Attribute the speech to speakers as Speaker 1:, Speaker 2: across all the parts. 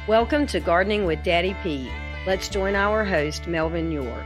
Speaker 1: Welcome to Gardening with Daddy Pete. Let's join our host, Melvin York.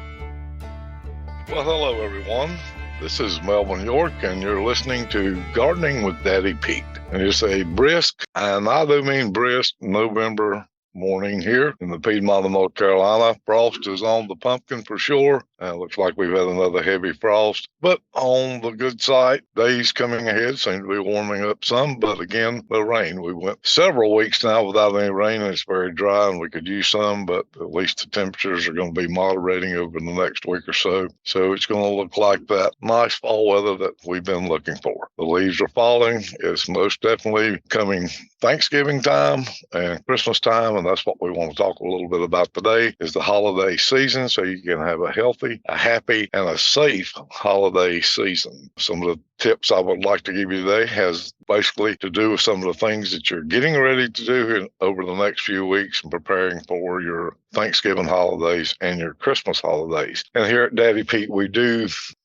Speaker 2: Well, hello, everyone. This is Melvin York, and you're listening to Gardening with Daddy Pete. And it's a brisk, and I do mean brisk, November morning here in the Piedmont of North Carolina. Frost is on the pumpkin for sure. Looks like we've had another heavy frost, but on the good side, days coming ahead seem to be warming up some, but again, the rain. We went several weeks now without any rain, and it's very dry, and we could use some, but at least the temperatures are going to be moderating over the next week or so. So it's going to look like that nice fall weather that we've been looking for. The leaves are falling. It's most definitely coming Thanksgiving time and Christmas time, and that's what we want to talk a little bit about today is the holiday season, so you can have a healthy, a happy, and a safe holiday season. Some of the tips I would like to give you today has basically to do with some of the things that you're getting ready to do over the next few weeks and preparing for your Thanksgiving holidays and your Christmas holidays. And here at Daddy Pete,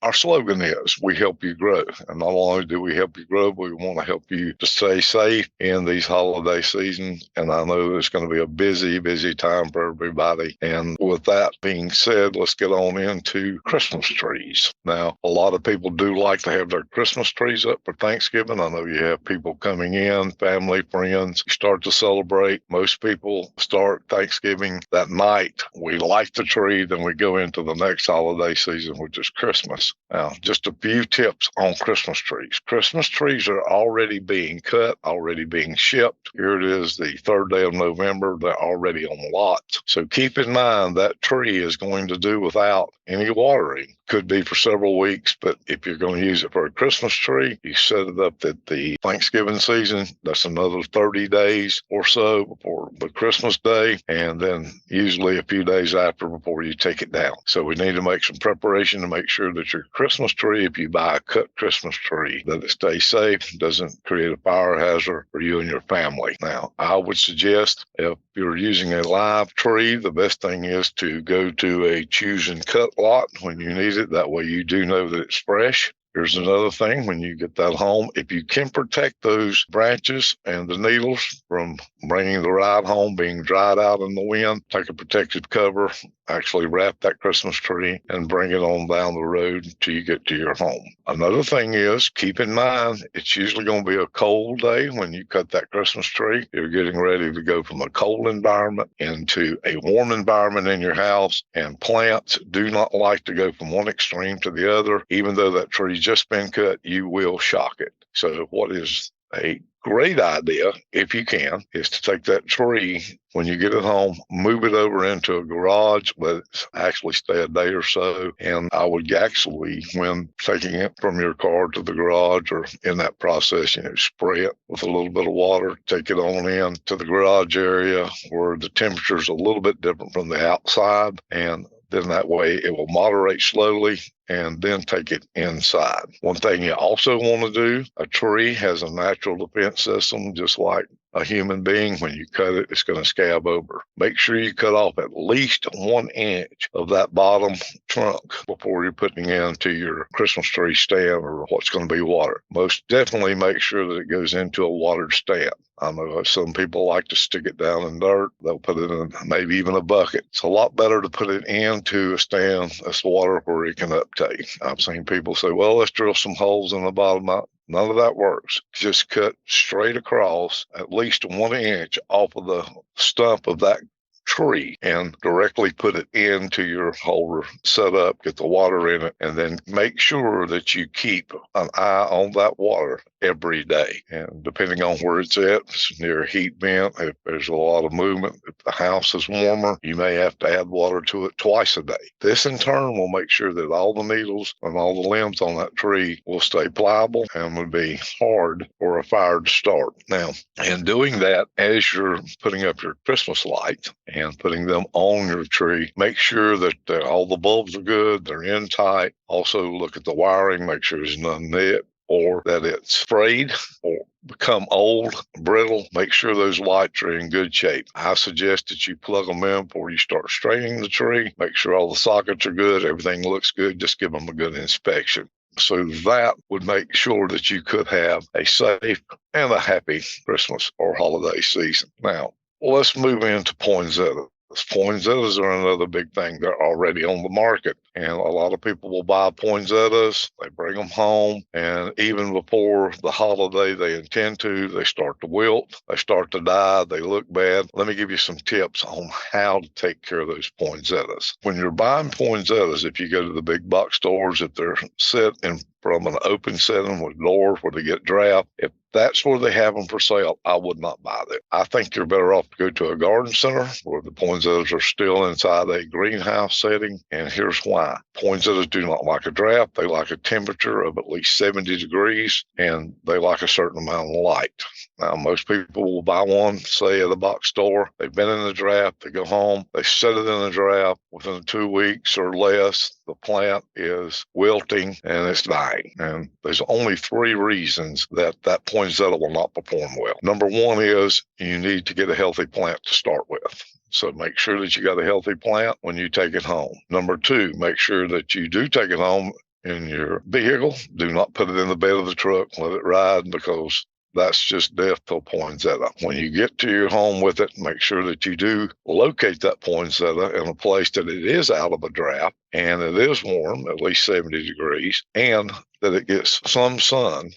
Speaker 2: our slogan is, we help you grow. And not only do we help you grow, but we want to help you to stay safe in these holiday seasons. And I know it's going to be a busy, busy time for everybody. And with that being said, let's get on into Christmas trees. Now, a lot of people do like to have their Christmas trees up for Thanksgiving. I know you have people coming in, family, friends, start to celebrate. Most people start Thanksgiving that night. We light the tree, then we go into the next holiday season, which is Christmas. Now, just a few tips on Christmas trees. Christmas trees are already being cut, already being shipped. Here it is, the 3rd day of November. They're already on lots. So keep in mind that tree is going to do without any watering. Could be for several weeks, but if you're going to use it for a Christmas tree, you set it up at the Thanksgiving season. That's another 30 days or so before the Christmas day, and then usually a few days after before you take it down. So we need to make some preparation to make sure that your Christmas tree, if you buy a cut Christmas tree, that it stays safe, doesn't create a fire hazard for you and your family. Now, I would suggest if you're using a live tree, the best thing is to go to a choose and cut lot when you need it. That way you do know that it's fresh. Here's another thing, when you get that home, if you can protect those branches and the needles from bringing the ride home, being dried out in the wind, take a protective cover, actually wrap that Christmas tree and bring it on down the road until you get to your home. Another thing is, keep in mind, it's usually going to be a cold day when you cut that Christmas tree. You're getting ready to go from a cold environment into a warm environment in your house, and plants do not like to go from one extreme to the other. Even though that tree's just been cut, you will shock it. So what is a great idea, if you can, is to take that tree when you get it home, move it over into a garage, let it actually stay a day or so. And I would actually, when taking it from your car to the garage or in that process, spray it with a little bit of water, take it on in to the garage area where the temperature is a little bit different from the outside. And then that way it will moderate slowly, and then take it inside. One thing you also want to do, a tree has a natural defense system, just like a human being. When you cut it, it's going to scab over. Make sure you cut off at least 1 inch of that bottom trunk before you're putting into your Christmas tree stand or what's going to be watered. Most definitely make sure that it goes into a watered stand. I know some people like to stick it down in dirt. They'll put it in maybe even a bucket. It's a lot better to put it into a stand that's water where it can uptake. I've seen people say, well, let's drill some holes in the bottom. None of that works. Just cut straight across at least 1 inch off of the stump of that tree and directly put it into your holder, set up, get the water in it, and then make sure that you keep an eye on that water every day. And depending on where it's at, if it's near a heat vent, if there's a lot of movement, if the house is warmer, you may have to add water to it twice a day. This in turn will make sure that all the needles and all the limbs on that tree will stay pliable and would be hard for a fire to start. Now, in doing that, as you're putting up your Christmas lights and putting them on your tree, make sure that all the bulbs are good, they're in tight. Also look at the wiring, make sure there's none nicked or that it's frayed or become old, brittle. Make sure those lights are in good shape. I suggest that you plug them in before you start straightening the tree. Make sure all the sockets are good, everything looks good. Just give them a good inspection. So that would make sure that you could have a safe and a happy Christmas or holiday season. Now, Well, let's move into poinsettias. Poinsettias are another big thing. They're already on the market, and a lot of people will buy poinsettias. They bring them home, and even before the holiday they intend to, they start to wilt, they start to die, they look bad. Let me give you some tips on how to take care of those poinsettias. When you're buying poinsettias, if you go to the big box stores, if they're set in from an open setting with doors where they get draft, if that's where they have them for sale, I would not buy them. I think you're better off to go to a garden center where the poinsettias are still inside a greenhouse setting. And here's why. Poinsettias do not like a draft. They like a temperature of at least 70 degrees, and they like a certain amount of light. Now, most people will buy one, say at a box store. They've been in the draft. They go home. They set it in the draft. Within 2 weeks or less, the plant is wilting and it's dying. And there's only 3 reasons that poinsettia will not perform well. Number one is you need to get a healthy plant to start with. So make sure that you got a healthy plant when you take it home. Number 2, make sure that you do take it home in your vehicle. Do not put it in the bed of the truck, let it ride, because that's just death to a poinsettia. When you get to your home with it, make sure that you do locate that poinsettia in a place that it is out of a draft and it is warm, at least 70 degrees, and that it gets some sun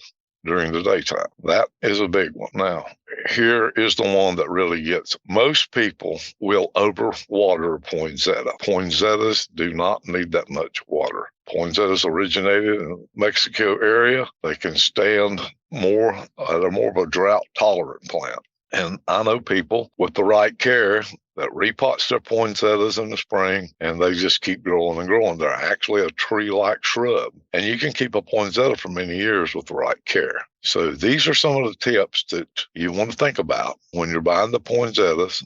Speaker 2: during the daytime. That is a big one. Now, here is the one that really gets. Most people will overwater a poinsettia. Poinsettias do not need that much water. Poinsettias originated in the Mexico area. They can stand more, they're more of a drought tolerant plant. And I know people with the right care that repots their poinsettias in the spring, and they just keep growing and growing. They're actually a tree-like shrub, and you can keep a poinsettia for many years with the right care. So these are some of the tips that you want to think about when you're buying the poinsettias.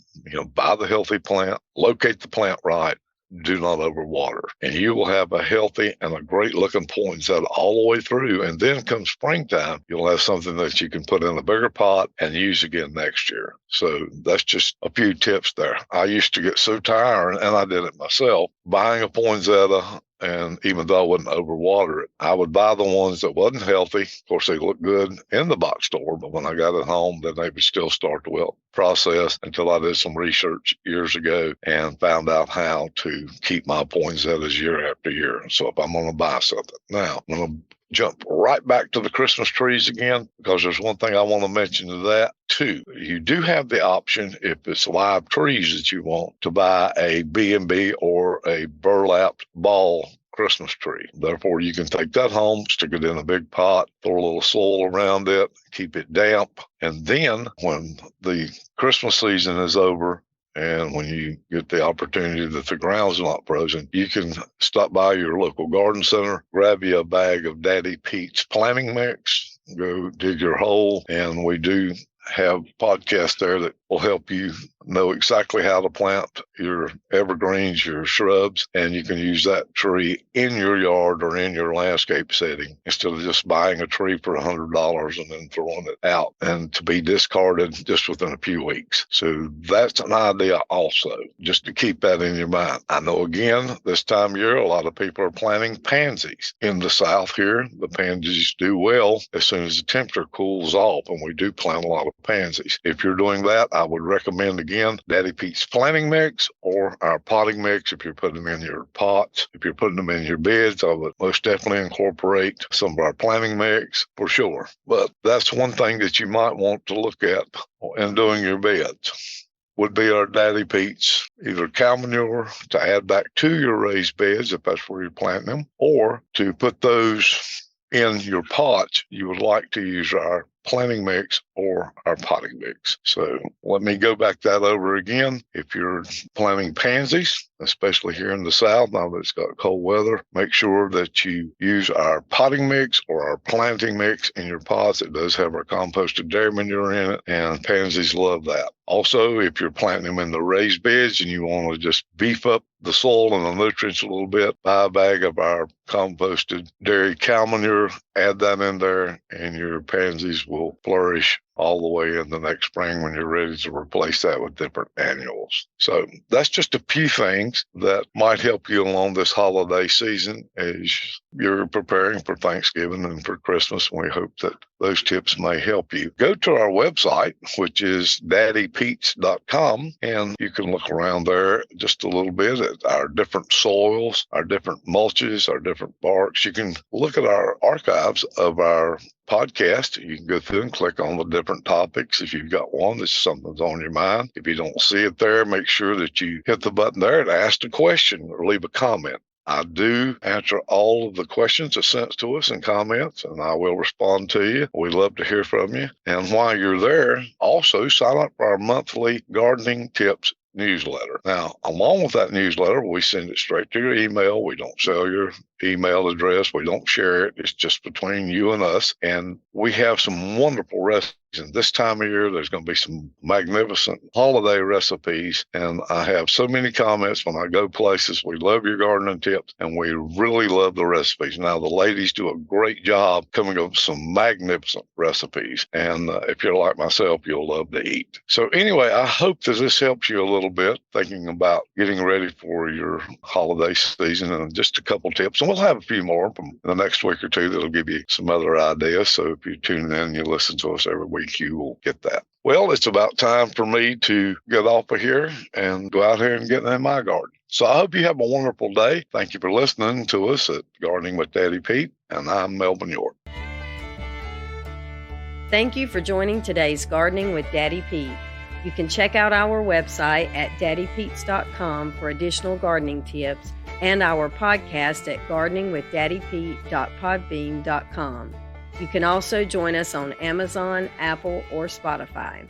Speaker 2: Buy the healthy plant, locate the plant right, do not overwater, and you will have a healthy and a great looking poinsettia all the way through. And then come springtime, you'll have something that you can put in a bigger pot and use again next year. So that's just a few tips there. I used to get so tired, and I did it myself, buying a poinsettia. And even though I wouldn't overwater it, I would buy the ones that wasn't healthy. Of course, they look good in the box store, but when I got it home, then they would still start the wilt process until I did some research years ago and found out how to keep my poinsettias year after year. So if I'm going to buy something now, I'm going to jump right back to the Christmas trees again, because there's one thing I want to mention to that too. You do have the option, if it's live trees that you want, to buy a B&B or a burlap ball Christmas tree. Therefore, you can take that home, stick it in a big pot, throw a little soil around it, keep it damp. And then when the Christmas season is over, and when you get the opportunity that the ground's not frozen, you can stop by your local garden center, grab you a bag of Daddy Pete's planting mix, go dig your hole, and we do have podcasts there that will help you know exactly how to plant your evergreens, your shrubs, and you can use that tree in your yard or in your landscape setting instead of just buying a tree for $100 and then throwing it out and to be discarded just within a few weeks. So that's an idea also, just to keep that in your mind. I know, again, this time of year, a lot of people are planting pansies. In the South here, the pansies do well as soon as the temperature cools off, and we do plant a lot of pansies. If you're doing that, I would recommend, again, Daddy Pete's planting mix or our potting mix. If you're putting them in your pots, if you're putting them in your beds, I would most definitely incorporate some of our planting mix for sure. But that's one thing that you might want to look at in doing your beds. Would be our Daddy Pete's, either cow manure to add back to your raised beds if that's where you're planting them, or to put those in your pots. You would like to use our planting mix or our potting mix. So let me go back that over again. If you're planting pansies, especially here in the South, now that it's got cold weather, make sure that you use our potting mix or our planting mix in your pots. It does have our composted dairy manure in it, and pansies love that. Also, if you're planting them in the raised beds and you want to just beef up the soil and the nutrients a little bit, buy a bag of our composted dairy cow manure, add that in there, and your pansies will flourish all the way into next spring when you're ready to replace that with different annuals. So that's just a few things that might help you along this holiday season as you're preparing for Thanksgiving and for Christmas. And we hope that those tips may help you. Go to our website, which is daddypeats.com, and you can look around there just a little bit at our different soils, our different mulches, our different barks. You can look at our archives of our podcast. You can go through and click on the different topics. If you've got one that's something's on your mind, if you don't see it there, make sure that you hit the button there and ask a question or leave a comment. I do answer all of the questions that sent to us in comments, and I will respond to you. We love to hear from you. And while you're there, also sign up for our monthly gardening tips newsletter. Now, along with that newsletter, we send it straight to your email. We don't sell your email address. We don't share it. It's just between you and us. And we have some wonderful recipes. And this time of year, there's going to be some magnificent holiday recipes. And I have so many comments when I go places. We love your gardening tips, and we really love the recipes. Now, the ladies do a great job coming up with some magnificent recipes. And if you're like myself, you'll love to eat. So anyway, I hope that this helps you a little bit thinking about getting ready for your holiday season, and just a couple tips. And we'll have a few more from the next week or two that'll give you some other ideas. So if you tune in and you listen to us every week, you will get that. Well, it's about time for me to get off of here and go out here and get in my garden. So I hope you have a wonderful day. Thank you for listening to us at Gardening with Daddy Pete, and I'm Melvin York.
Speaker 1: Thank you for joining today's Gardening with Daddy Pete. You can check out our website at daddypeats.com for additional gardening tips, and our podcast at gardeningwithdaddypete.podbean.com. You can also join us on Amazon, Apple, or Spotify.